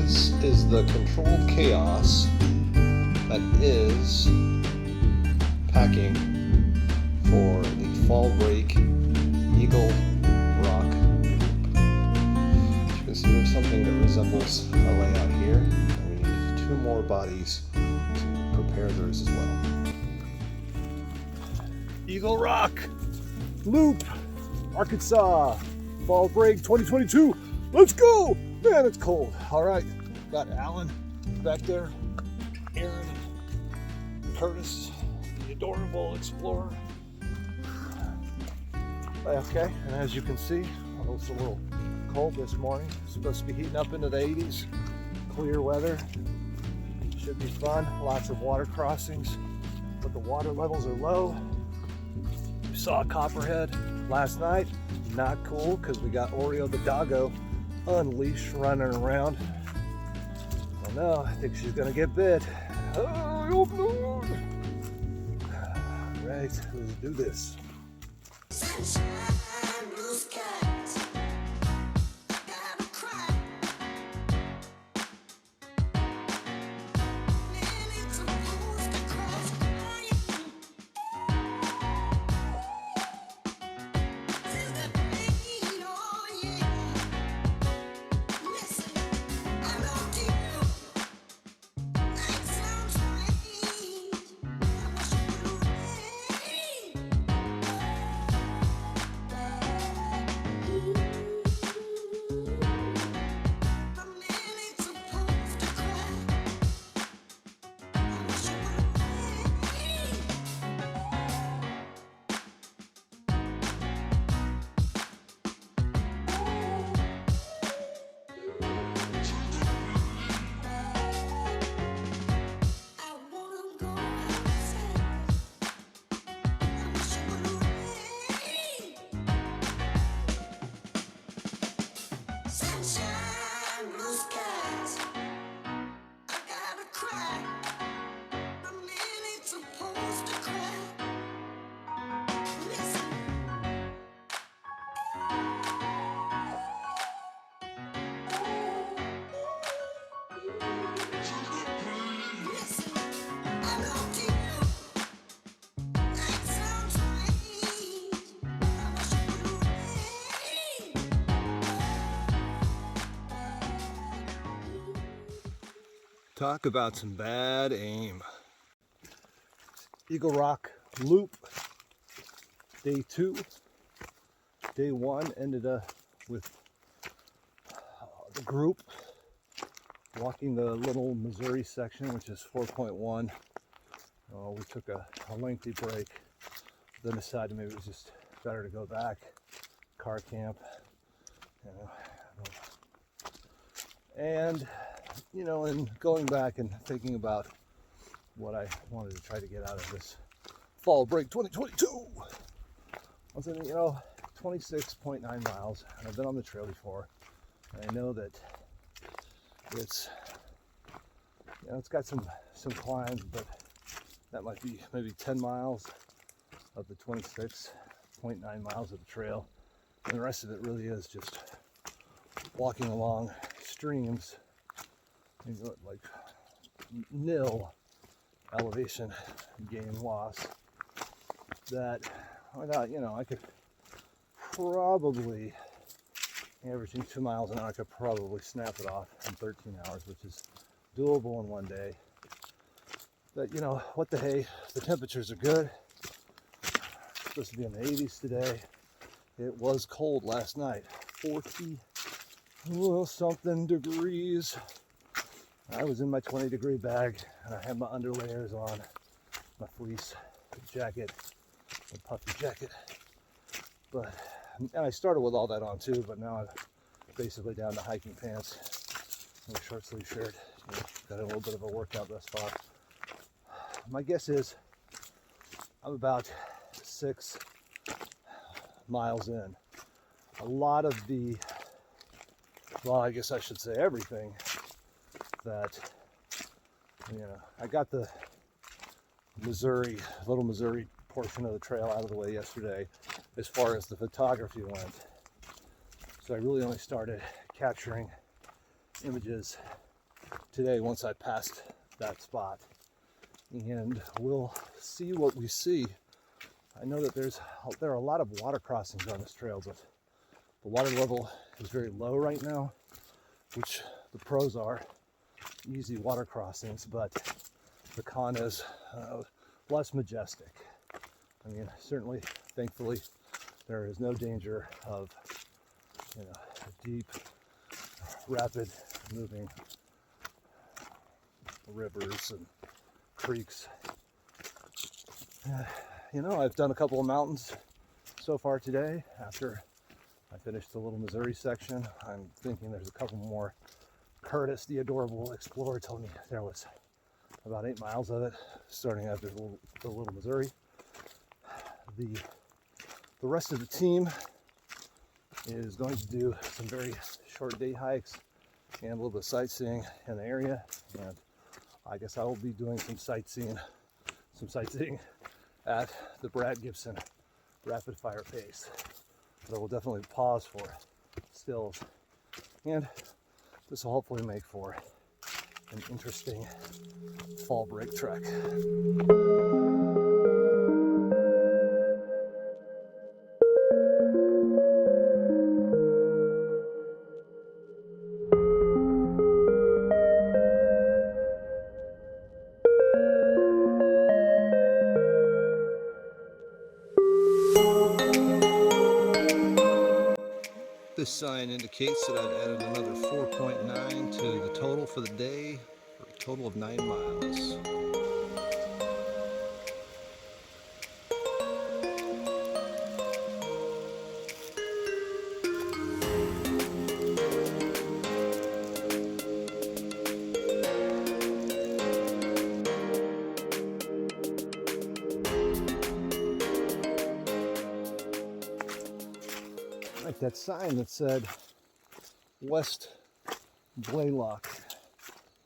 This is the controlled chaos that is packing for the Fall Break Eagle Rock. As you can see, there's something that resembles a layout here, and we need 2 more bodies to prepare theirs as well. Eagle Rock, Loop, Arkansas, Fall Break 2022. Let's go! Man, it's cold. All right, got Alan back there, Aaron, and Curtis, the adorable explorer. Okay, and as you can see, it's a little cold this morning. It's supposed to be heating up into the 80s. Clear weather. Should be fun. Lots of water crossings, but the water levels are low. We saw a copperhead last night. Not cool because we got Oreo the doggo unleashed running around. Oh no, I think she's gonna get bit. Oh no! Right, let's do this. Sunshine, blue skies. I gotta cry. Man, it's supposed to cross crying. Feel the pain, oh yeah. Listen, I love you. That sounds strange. I wish it would rain. Sunshine, blue skies. I gotta cry. The man ain't supposed to cry. Listen. Listen. I love you. That sounds strange. I wish it would rain. Talk about some bad aim. Eagle Rock Loop, day 2. Day 1 ended up with the group walking the Little Missouri section, which is 4.1. We took a lengthy break, then decided maybe it was just better to go back, car camp, you know. And in going back and thinking about what I wanted to try to get out of this Fall Break 2022, I was thinking, 26.9 miles, and I've been on the trail before, and I know that it's got some climbs, but that might be maybe 10 miles of the 26.9 miles of the trail, and the rest of it really is just walking along streams, like nil elevation gain loss, that I could probably, averaging 2 miles an hour, I could probably snap it off in 13 hours, which is doable in one day. But what the hey, the temperatures are good. It's supposed to be in the 80s today. It was cold last night, 40 something degrees. I was in my 20-degree bag, and I had my underlayers on, my fleece jacket, my puffy jacket. And I started with all that on too, but now I'm basically down to hiking pants and a short sleeve shirt. Got a little bit of a workout thus far. My guess is I'm about 6 miles in. A lot of I guess I should say everything that, I got the Little Missouri portion of the trail out of the way yesterday as far as the photography went. So I really only started capturing images today once I passed that spot. And we'll see what we see. I know that there are a lot of water crossings on this trail, but the water level is very low right now, which the pros are easy water crossings, but the con is less majestic. I mean, certainly, thankfully, there is no danger of, deep, rapid moving rivers and creeks. I've done a couple of mountains so far today. After I finished the Little Missouri section, I'm thinking there's a couple more. Curtis, the adorable explorer, told me there was about 8 miles of it, starting after the Little Missouri. The rest of the team is going to do some very short day hikes and a little bit of sightseeing in the area, and I guess I will be doing some sightseeing at the Brad Gibson rapid fire pace. But I will definitely pause for stills, and this will hopefully make for an interesting fall break trek. This sign indicates that I've added another 4.9 to the total for the day, for a total of 9 miles. Like that sign that said West Blaylock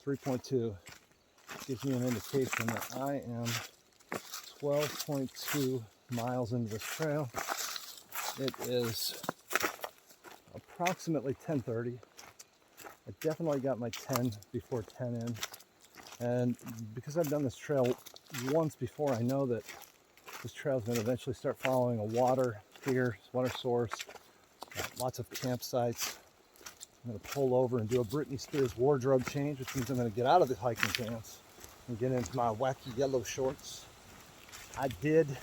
3.2 gives me an indication that I am 12.2 miles into this trail. It is approximately 10:30. I definitely got my 10 before 10 in, and because I've done this trail once before, I know that this trail is going to eventually start following a water source. Lots of campsites. I'm going to pull over and do a Britney Spears wardrobe change, which means I'm going to get out of the hiking pants and get into my wacky yellow shorts. I did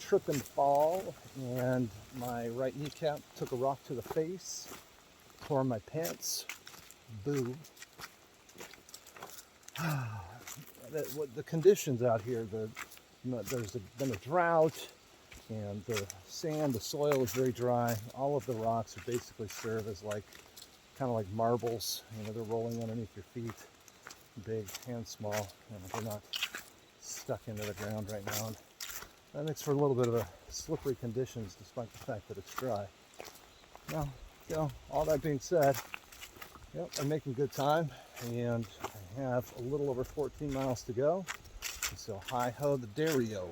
trip and fall, and my right kneecap took a rock to the face, tore my pants. Boo. The conditions out here, there's been a drought, and the sand, the soil is very dry. All of the rocks are basically serve as kind of like marbles. They're rolling underneath your feet, big and small. They're not stuck into the ground right now. And that makes for a little bit of a slippery conditions, despite the fact that it's dry. Now, all that being said, I'm making good time, and I have a little over 14 miles to go. And so hi-ho the Dario.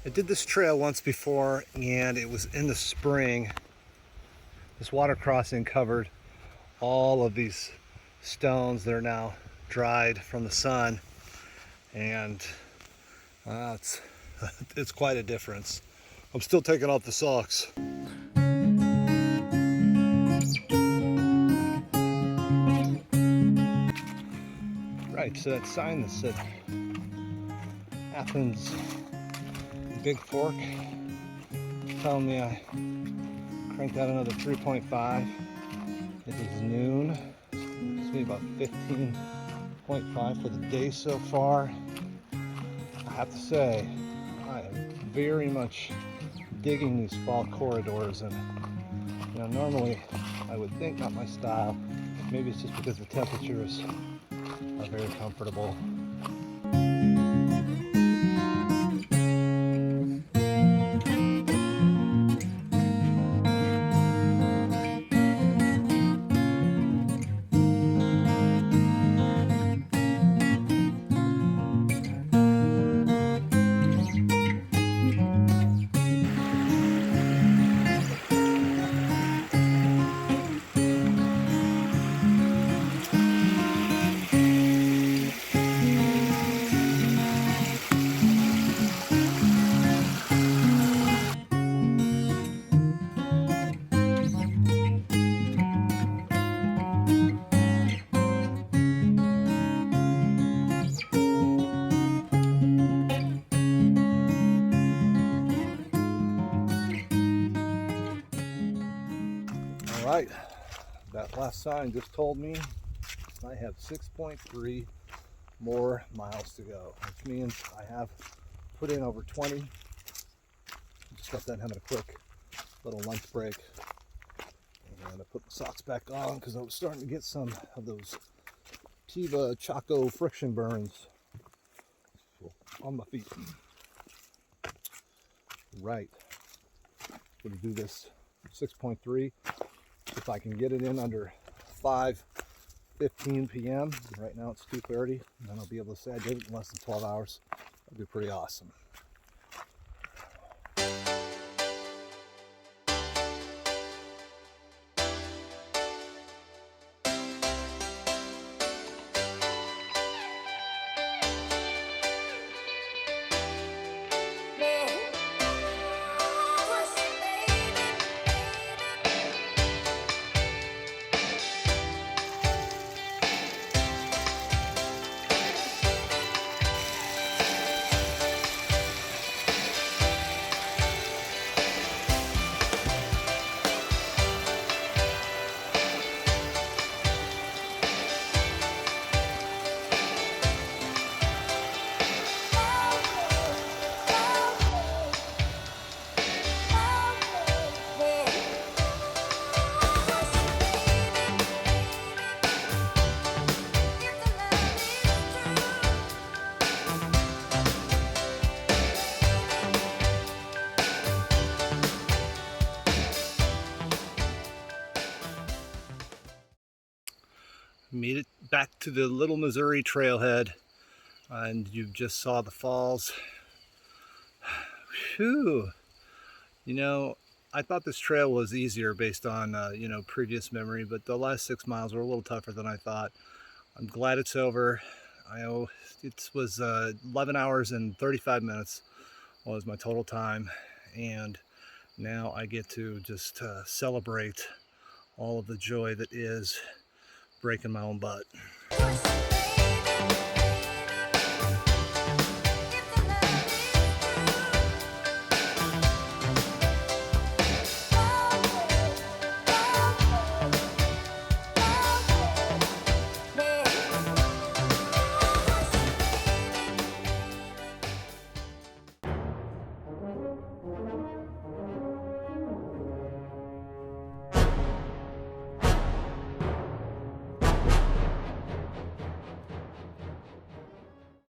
I did this trail once before, and it was in the spring. This water crossing covered all of these stones that are now dried from the sun, and it's quite a difference. I'm still taking off the socks. Right, so that sign that said Athens Big Fork, telling me I cranked out another 3.5. It is noon. It's me about 15.5 for the day so far. I have to say, I am very much digging these fall corridors, and normally I would think not my style. Maybe it's just because the temperatures are very comfortable. right, that last sign just told me I have 6.3 more miles to go, which means I have put in over 20. Just got done having a quick little lunch break, and I put the socks back on because I was starting to get some of those Tiva Choco friction burns on my feet. Right, going to do this 6.3. If I can get it in under 5:15 p.m. Right now it's 2:30, and then I'll be able to say I did it in less than 12 hours. That'd be pretty awesome. Made it back to the Little Missouri trailhead, and you just saw the falls. Whew. You know, I thought this trail was easier based on previous memory, but the last 6 miles were a little tougher than I thought. I'm glad it's over. It was 11 hours and 35 minutes was my total time, and now I get to just celebrate all of the joy that is breaking my own butt.